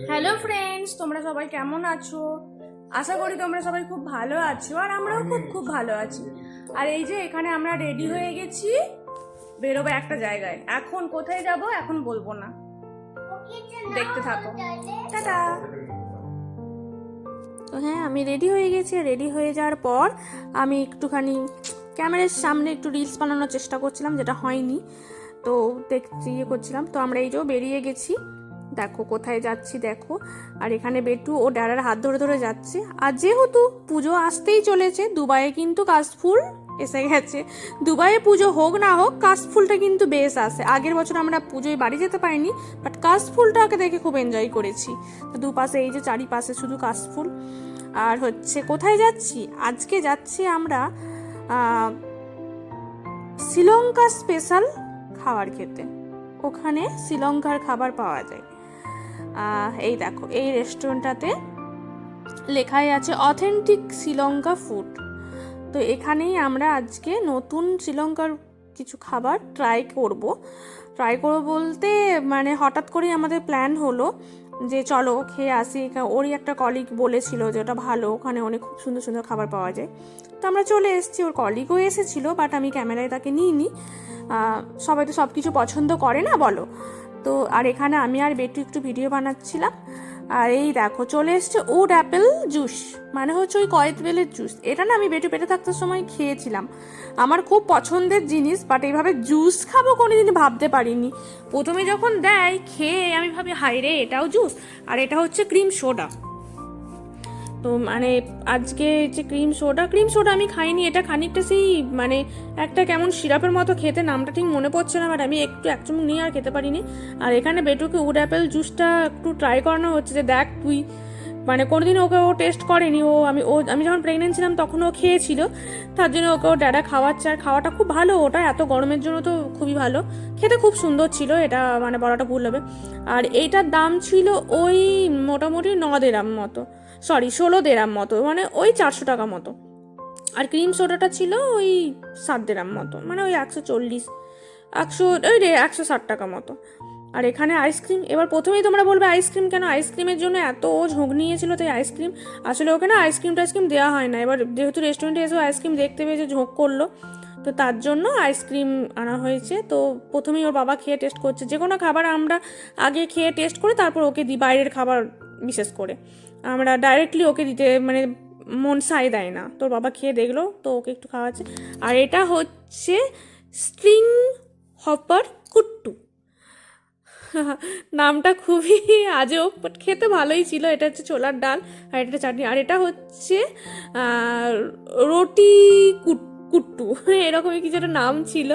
Hello friends, তোমরা সবাই কেমন আছো? আশা করি তোমরা সবাই খুব ভালো আছো, আর আমরাও খুব খুব ভালো আছি। আর এই যে এখানে আমরা রেডি হয়ে গেছি, বেরোবো একটা জায়গায়। এখন কোথায় যাব এখন বলবো না, দেখতে থাকো। টাটা। তো হ্যাঁ, আমি রেডি হয়ে গেছি। রেডি হয়ে যাওয়ার পর আমি একটুখানি ক্যামেরার সামনে একটু রিলস বানানোর চেষ্টা করছিলাম, যেটা হয়নি। তো দেখছি ইয়ে করছিলাম। তো আমরা এই যে বেরিয়ে গেছি, দেখো কোথায় যাচ্ছি দেখো। আর এখানে বেটু ও ড্যাডার হাত ধরে ধরে যাচ্ছে। আর যেহেতু পুজো আসতেই চলেছে, দুবাইয়ে কিন্তু কাশফুল এসে গেছে। দুবাইয়ে পুজো হোক না হোক, কাশফুলটা কিন্তু বেশ আসে। আগের বছর আমরা পুজোয় বাড়ি যেতে পারিনি, বাট কাশফুলটাকে দেখে খুব এনজয় করেছি। তো দুপাশে এই যে চারিপাশে শুধু কাশফুল। আর হচ্ছে কোথায় যাচ্ছি, আজকে যাচ্ছি আমরা শ্রীলঙ্কা স্পেশাল খাবার খেতে। ওখানে শ্রীলঙ্কার খাবার পাওয়া যায়। এই দেখো, এই রেস্টুরেন্টটাতে লেখাই আছে অথেন্টিক শ্রীলঙ্কা ফুড। তো এখানেই আমরা আজকে নতুন শ্রীলঙ্কার কিছু খাবার ট্রাই করব বলতে মানে হঠাৎ করেই আমাদের প্ল্যান হলো যে চলো খেয়ে আসি। ওরই একটা কলিগ বলেছিল যে ওটা ভালো, ওখানে অনেক খুব সুন্দর সুন্দর খাবার পাওয়া যায়। তো আমরা চলে এসেছি, ওর কলিগও এসেছিলো, বাট আমি ক্যামেরায় তাকে নিইনি। সবাই তো সব কিছু পছন্দ করে না বলো। তো আর এখানে আমি আর বেটু একটু ভিডিও বানাচ্ছিলাম। আর এই দেখো চলে এসছে উড অ্যাপেল জুস, মানে হচ্ছে ওই কয়েত বেলের জুস। এটা না আমি বেটু পেটে থাকতে সময় খেয়েছিলাম, আমার খুব পছন্দের জিনিস, বাট এইভাবে জুস খাবো কোনোদিন ভাবতে পারিনি। প্রথমে যখন দেয় খেয়ে আমি ভাবি হাই রে, এটাও জুস, আর এটা হচ্ছে ক্রিম সোডা। তো মানে আজকে যে ক্রিম সোডা আমি খাইনি। এটা খানিকটা সেই মানে একটা কেমন সিরাপের মতো খেতে, নামটা ঠিক মনে পড়ছে না, বাট আমি একটু এক চুমুক নিয়ে আর খেতে পারিনি। আর এখানে বেটুকে উড অ্যাপেল জুসটা একটু ট্রাই করানো হচ্ছে, যে দেখ তুই, মানে কোনোদিন ওকে ও টেস্ট করেনি। আমি যখন প্রেগনেন্ট ছিলাম তখন ও খেয়েছিল, তার জন্য ওকে ও ড্যাডা খাওয়াচ্ছে। আর খাওয়াটা খুব ভালো, ওটা এত গরমের জন্য তো খুবই ভালো, খেতে খুব সুন্দর ছিল। এটা মানে বলাটা ভুল হবে। আর এইটার দাম ছিল ওই মোটামুটি 9 দেরাম মতো, 16 দেরাম মতো, মানে ওই 400 টাকা মতো। আর ক্রিম সোডাটা ছিল ওই 7 দেরাম মতো, মানে ওই 140 160 টাকা মতো। আর এখানে আইসক্রিম। এবার প্রথমেই তোমরা বলবে আইসক্রিম কেন, আইসক্রিমের জন্য এত ঝোঁক নিয়েছিল তাই আইসক্রিম। আসলে ওকে না আইসক্রিম দেওয়া হয় না। এবার যেহেতু রেস্টুরেন্টে এসেও আইসক্রিম দেখতে পেয়েছে, ঝোঁক করলো, তো তার জন্য আইসক্রিম আনা হয়েছে। তো প্রথমেই ওর বাবা খেয়ে টেস্ট করছে। যে কোনো খাবার আমরা আগে খেয়ে টেস্ট করে তারপর ওকে দিই, বাইরের খাবার বিশেষ করে আমরা ডাইরেক্টলি ওকে দিতে মানে মন সায় দেয় না। তোর বাবা খেয়ে দেখলো, তো ওকে একটু খাওয়াচ্ছে। আর এটা হচ্ছে স্ট্রিং হপার কুট্টু। নামটা খুবই আজব, বাট খেতে ভালোই ছিল। এটা হচ্ছে ছোলার ডাল আর এটা চাটনি। আর এটা হচ্ছে রুটি কুট্টু, এরকমই কিছু একটা নাম ছিল।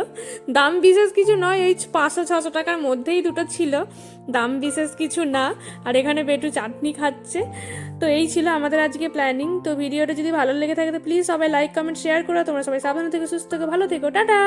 দাম বিশেষ কিছু নয়, ওই 500-600 টাকার মধ্যেই দুটো ছিল, দাম বিশেষ কিছু না। আর এখানে বেটু চাটনি খাচ্ছে। তো এই ছিল আমাদের আজকে প্ল্যানিং। তো ভিডিওটা যদি ভালো লেগে থাকে তো প্লিজ সবাই লাইক কমেন্ট শেয়ার করো। তোমরা সবাই সাবধানে থেকে সুস্থ থেকে ভালো থেকো। টাটা।